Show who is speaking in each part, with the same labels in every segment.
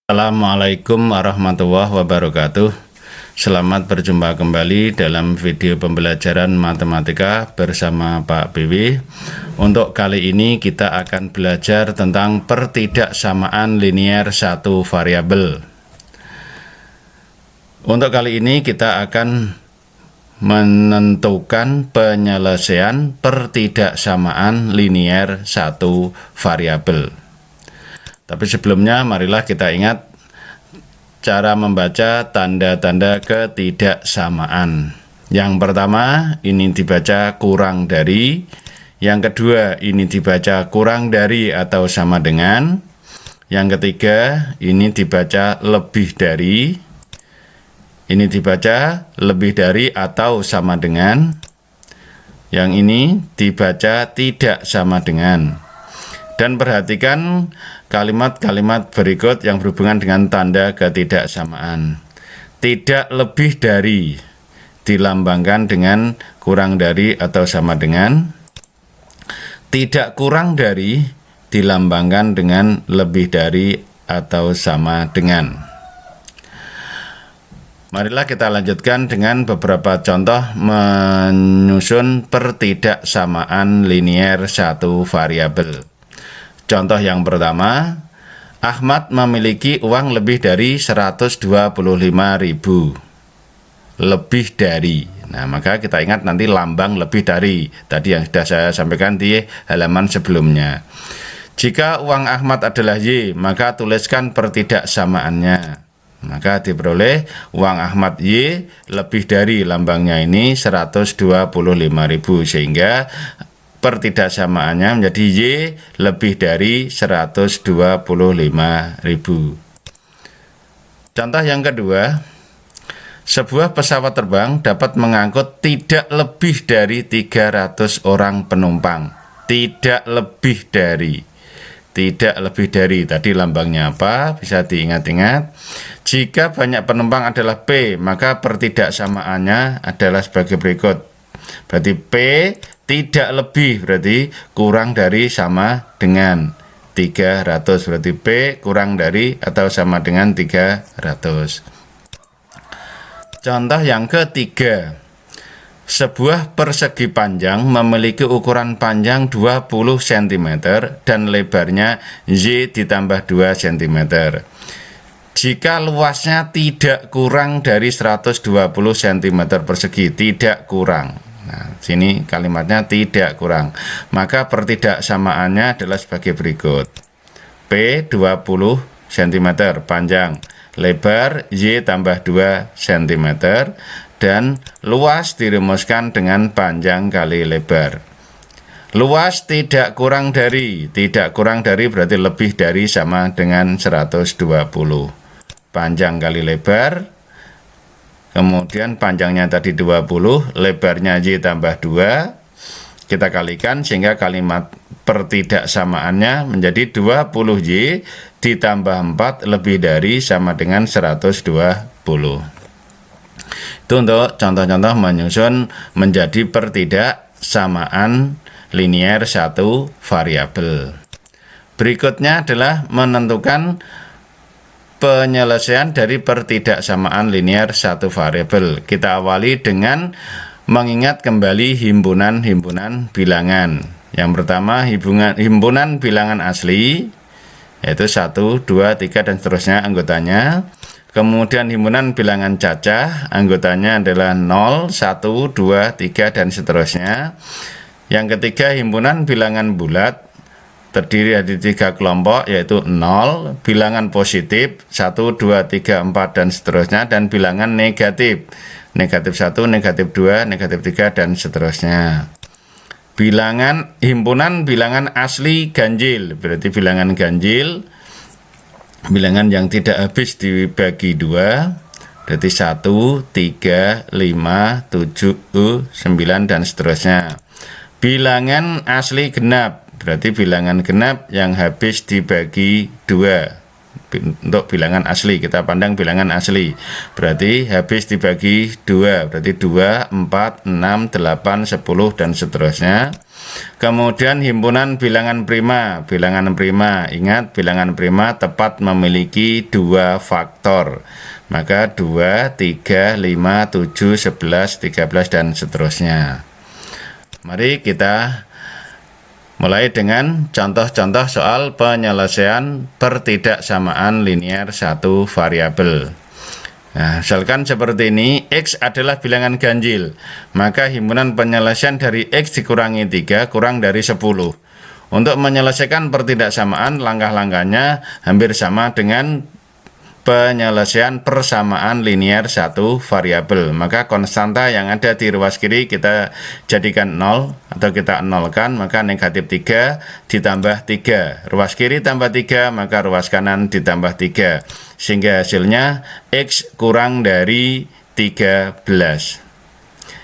Speaker 1: Assalamualaikum warahmatullahi wabarakatuh. Selamat berjumpa kembali dalam video pembelajaran matematika bersama Pak BW. Untuk kali ini kita akan belajar tentang pertidaksamaan linier satu variabel. Untuk kali ini kita akan menentukan penyelesaian pertidaksamaan linier satu variabel. Tapi sebelumnya marilah kita ingat cara membaca tanda-tanda ketidaksamaan. Yang pertama ini dibaca kurang dari, yang kedua ini dibaca kurang dari atau sama dengan, yang ketiga ini dibaca lebih dari, ini dibaca lebih dari atau sama dengan, yang ini dibaca tidak sama dengan. Dan perhatikan kalimat-kalimat berikut yang berhubungan dengan tanda ketidaksamaan. Tidak lebih dari dilambangkan dengan kurang dari atau sama dengan. Tidak kurang dari dilambangkan dengan lebih dari atau sama dengan. Marilah kita lanjutkan dengan beberapa contoh menyusun pertidaksamaan linier satu variabel. Contoh yang pertama, Ahmad memiliki uang lebih dari 125.000. Lebih dari. Nah, maka kita ingat nanti lambang lebih dari. Tadi yang sudah saya sampaikan di halaman sebelumnya. Jika uang Ahmad adalah Y, maka tuliskan pertidaksamaannya. Maka diperoleh uang Ahmad Y lebih dari, lambangnya ini 125.000, sehingga pertidaksamaannya menjadi Y lebih dari 125.000. Contoh yang kedua, sebuah pesawat terbang dapat mengangkut tidak lebih dari 300 orang penumpang. Tidak lebih dari. Tidak lebih dari. Tadi lambangnya apa? Bisa diingat-ingat. Jika banyak penumpang adalah P, maka pertidaksamaannya adalah sebagai berikut. Berarti P tidak lebih, berarti kurang dari sama dengan 300. Berarti P kurang dari atau sama dengan 300. Contoh yang ketiga, sebuah persegi panjang memiliki ukuran panjang 20 cm dan lebarnya Y ditambah 2 cm. Jika luasnya tidak kurang dari 120 cm persegi, tidak kurang. Nah, sini kalimatnya tidak kurang. Maka pertidaksamaannya adalah sebagai berikut. P 20 cm panjang, lebar Y tambah 2 cm, dan luas dirumuskan dengan panjang kali lebar. Luas tidak kurang dari berarti lebih dari sama dengan 120. Panjang kali lebar, kemudian panjangnya tadi 20, lebarnya Y tambah 2, kita kalikan sehingga kalimat pertidaksamaannya menjadi 20Y ditambah 4 lebih dari sama dengan 120. Itu untuk contoh-contoh menyusun menjadi pertidaksamaan linier satu variabel. Berikutnya adalah menentukan penyelesaian dari pertidaksamaan linier satu variabel. Kita awali dengan mengingat kembali himpunan-himpunan bilangan. Yang pertama himpunan bilangan asli, yaitu 1, 2, 3 dan seterusnya anggotanya. Kemudian himpunan bilangan cacah, anggotanya adalah 0, 1, 2, 3 dan seterusnya. Yang ketiga himpunan bilangan bulat, terdiri dari 3 kelompok, yaitu 0, bilangan positif 1, 2, 3, 4 dan seterusnya, dan bilangan negatif, negatif 1, negatif 2, negatif 3 dan seterusnya. Himpunan bilangan asli ganjil, berarti bilangan ganjil, bilangan yang tidak habis dibagi 2, berarti 1, 3, 5, 7, 9 dan seterusnya. Bilangan asli genap, berarti bilangan genap yang habis dibagi 2. Untuk bilangan asli, kita pandang bilangan asli, berarti habis dibagi 2, berarti 2, 4, 6, 8, 10 dan seterusnya. Kemudian himpunan bilangan prima. Bilangan prima, ingat bilangan prima tepat memiliki 2 faktor. Maka 2, 3, 5, 7, 11, 13 dan seterusnya. Mari kita mulai dengan contoh-contoh soal penyelesaian pertidaksamaan linear satu variabel. Nah, misalkan seperti ini, X adalah bilangan ganjil, maka himpunan penyelesaian dari X dikurangi 3 kurang dari 10. Untuk menyelesaikan pertidaksamaan, langkah-langkahnya hampir sama dengan penyelesaian persamaan linear satu variabel. Maka konstanta yang ada di ruas kiri kita jadikan 0 atau kita nolkan, maka negatif 3 ditambah 3. Ruas kiri tambah 3, maka ruas kanan ditambah 3. Sehingga hasilnya X kurang dari 13.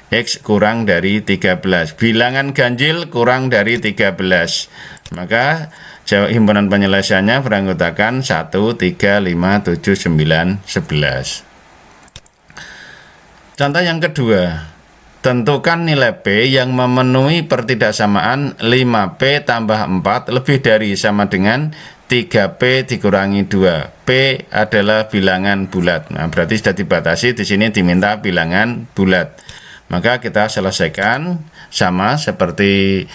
Speaker 1: X kurang dari 13. Bilangan ganjil kurang dari 13. Maka himpunan penyelesaiannya beranggotakan 1, 3, 5, 7, 9, 11. Contoh yang kedua, tentukan nilai P yang memenuhi pertidaksamaan 5P tambah 4 lebih dari sama dengan 3P dikurangi 2. P adalah bilangan bulat. Nah, berarti sudah dibatasi, di sini diminta bilangan bulat. Maka kita selesaikan sama seperti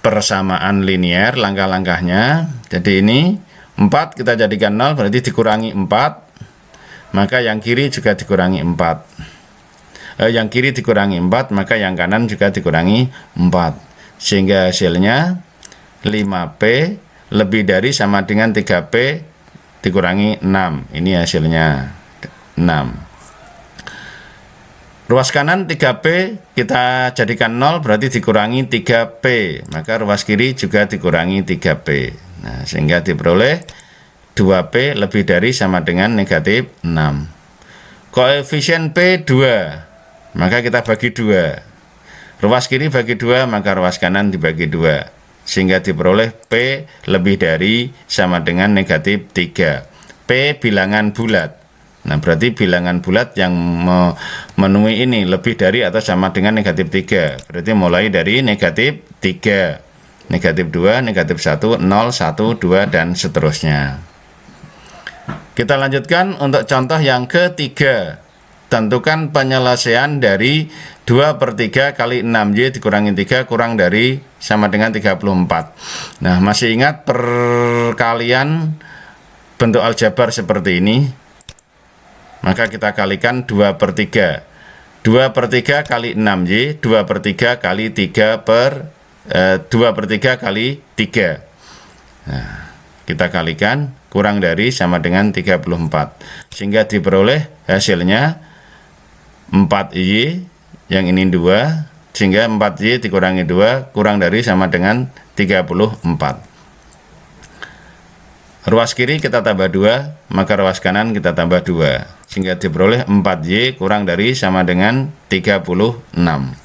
Speaker 1: persamaan linear, langkah-langkahnya. Jadi ini 4 kita jadikan 0, berarti dikurangi 4, maka yang kiri juga dikurangi 4. Yang kiri dikurangi 4, maka yang kanan juga dikurangi 4. Sehingga hasilnya 5P lebih dari sama dengan 3P dikurangi 6. Ini hasilnya 6. Ruas kanan 3P kita jadikan 0, berarti dikurangi 3P. Maka ruas kiri juga dikurangi 3P. Nah, sehingga diperoleh 2P lebih dari sama dengan negatif 6. Koefisien P 2. Maka kita bagi 2. Ruas kiri bagi 2, maka ruas kanan dibagi 2. Sehingga diperoleh P lebih dari sama dengan negatif 3. P bilangan bulat. Nah, berarti bilangan bulat yang memenuhi ini lebih dari atau sama dengan negatif 3. Berarti mulai dari negatif 3, negatif 2, negatif 1, 0, 1, 2, dan seterusnya. Kita lanjutkan untuk contoh yang ketiga. Tentukan penyelesaian dari 2/3 kali 6Y dikurangi 3 kurang dari sama dengan 34. Nah, masih ingat perkalian bentuk aljabar seperti ini? Maka kita kalikan 2/3. 2/3 kali 6Y, 2/3 kali 2/3 kali 3. Nah, kita kalikan kurang dari sama dengan 34. Sehingga diperoleh hasilnya 4Y, yang ini 2. Sehingga 4Y dikurangi 2 kurang dari sama dengan 34. Ruas kiri kita tambah 2, maka ruas kanan kita tambah 2. Sehingga diperoleh 4Y kurang dari sama dengan 36.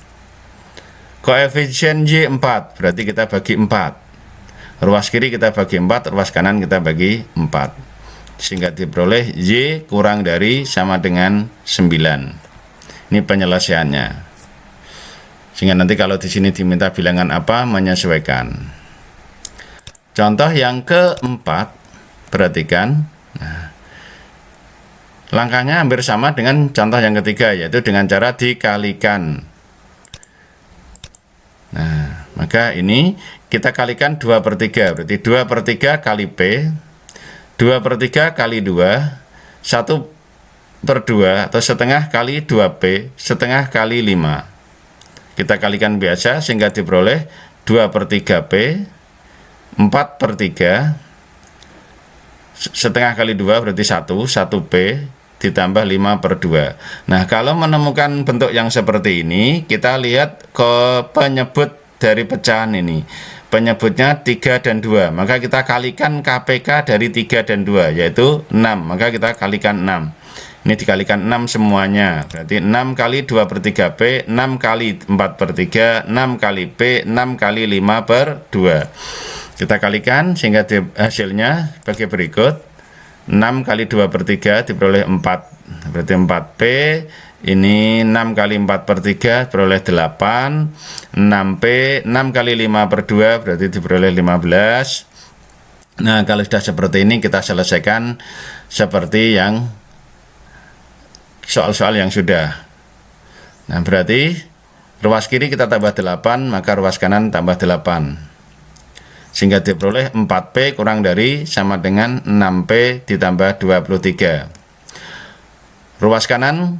Speaker 1: Koefisien Y 4, berarti kita bagi 4. Ruas kiri kita bagi 4, ruas kanan kita bagi 4. Sehingga diperoleh Y kurang dari sama dengan 9. Ini penyelesaiannya. Sehingga nanti kalau di sini diminta bilangan apa, menyesuaikan. Contoh yang keempat, perhatikan. Nah, langkahnya hampir sama dengan contoh yang ketiga, yaitu dengan cara dikalikan. Nah, maka ini kita kalikan 2/3, berarti 2/3 kali P, 2/3 kali 2, 1/2 atau setengah kali 2P, setengah kali 5. Kita kalikan biasa sehingga diperoleh 2/3P, 4/3, setengah kali 2 berarti 1P, ditambah 5/2. Nah, kalau menemukan bentuk yang seperti ini, kita lihat ke penyebut dari pecahan ini. Penyebutnya 3 dan 2, maka kita kalikan KPK dari 3 dan 2, yaitu 6, maka kita kalikan 6. Ini dikalikan 6 semuanya, berarti 6 kali 2/3P, 6 kali 4/3, 6 kali P, 6 kali 5/2. Kita kalikan sehingga hasilnya sebagai berikut. 6 kali 2/3 diperoleh 4, berarti 4P Ini 6 kali 4 per 3 beroleh 8. 6P 6 kali 5 per 2 berarti diperoleh 15. Nah, kalau sudah seperti ini kita selesaikan seperti yang soal-soal yang sudah. Nah, berarti ruas kiri kita tambah 8, maka ruas kanan tambah 8. Sehingga diperoleh 4P kurang dari sama dengan 6P ditambah 23. Ruas kanan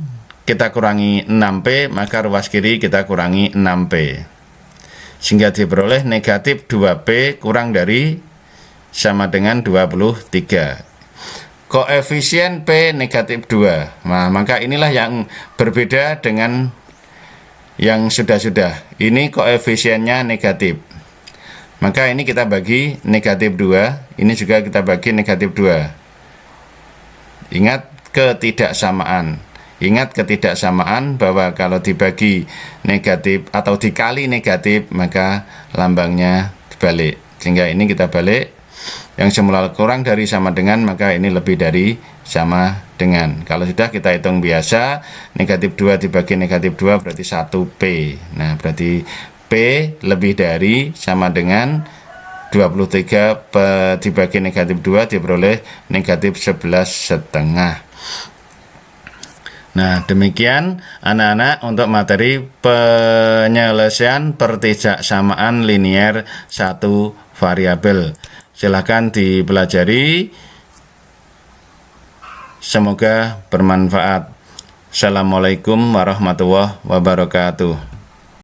Speaker 1: kita kurangi 6P, maka ruas kiri kita kurangi 6P. Sehingga diperoleh negatif 2P kurang dari sama dengan 23. Koefisien P negatif 2. Nah, maka inilah yang berbeda dengan yang sudah-sudah. Ini koefisiennya negatif. Maka ini kita bagi negatif 2. Ini juga kita bagi negatif 2. Ingat ketidaksamaan. Ingat ketidaksamaan bahwa kalau dibagi negatif atau dikali negatif, maka lambangnya dibalik. Sehingga ini kita balik. Yang semula kurang dari sama dengan, maka ini lebih dari sama dengan. Kalau sudah kita hitung biasa, negatif 2 dibagi negatif 2 berarti 1P. Nah, berarti P lebih dari sama dengan 23 dibagi negatif 2 diperoleh negatif 11,5. Nah, demikian anak-anak untuk materi penyelesaian pertidaksamaan linier satu variabel. Silahkan dipelajari. Semoga bermanfaat. Assalamualaikum warahmatullahi wabarakatuh.